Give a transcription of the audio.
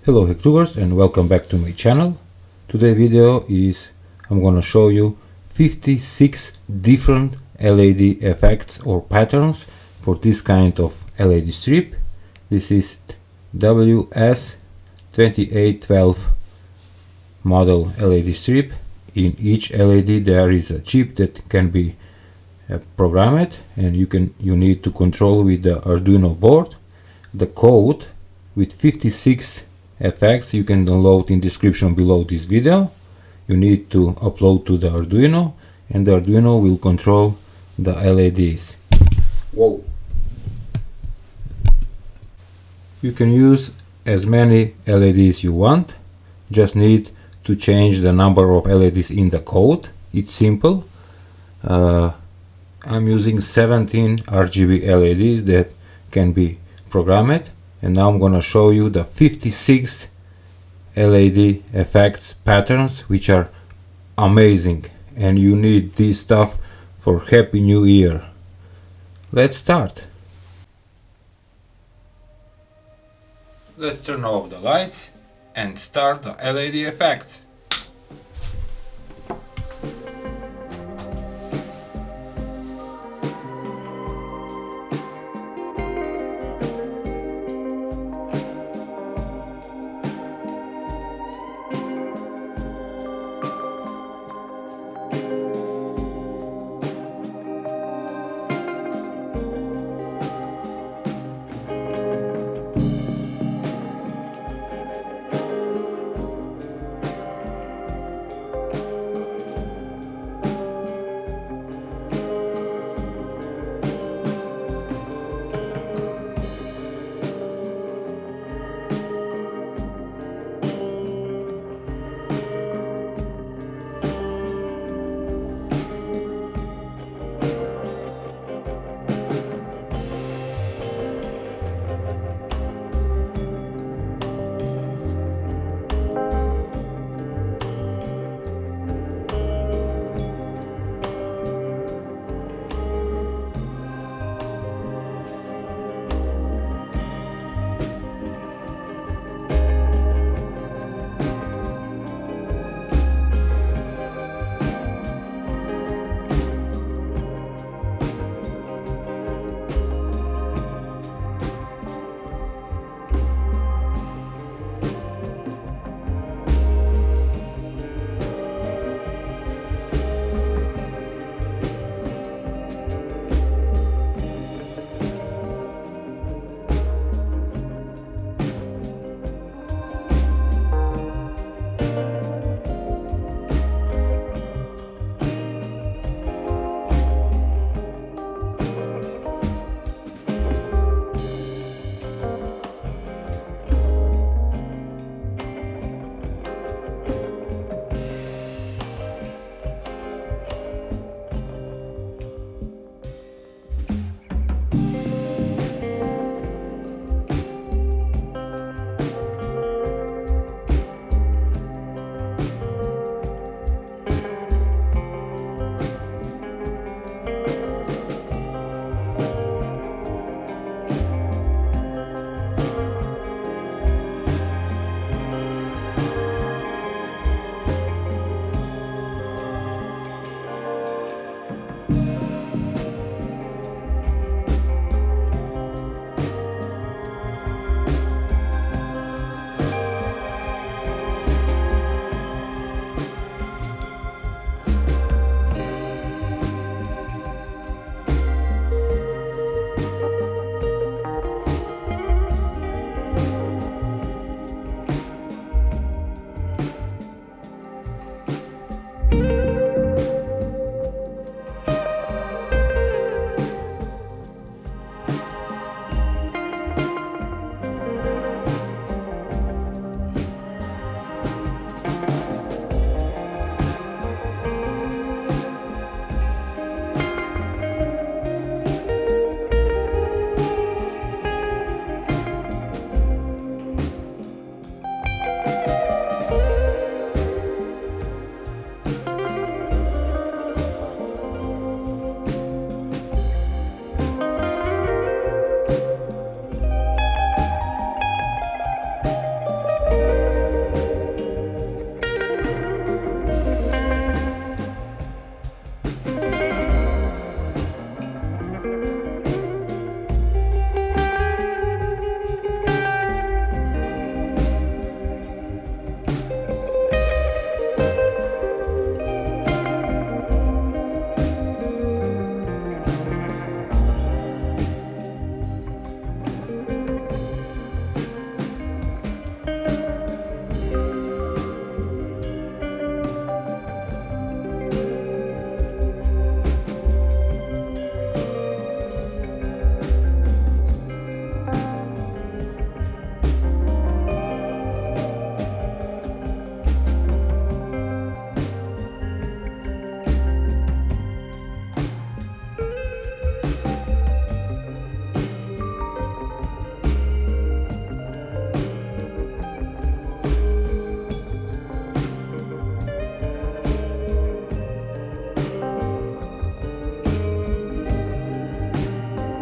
Hello Hacktubers and welcome back to my channel. Today's video is I'm gonna show you 56 different LED effects or patterns for this kind of LED strip. This is WS2812 model LED strip. In each LED there is a chip that can be programmed, and you need to control with the Arduino board. The code with 56 effects you can download in description below this video. You need to upload to the Arduino, and the Arduino will control the LEDs. Whoa! You can use as many LEDs you want. Just need to change the number of LEDs in the code. It's simple. I'm using 17 RGB LEDs that can be programmed, and now I'm gonna show you the 56 LED effects patterns, which are amazing, and you need this stuff for Happy New Year. Let's start. Let's turn off the lights and start the LED effects.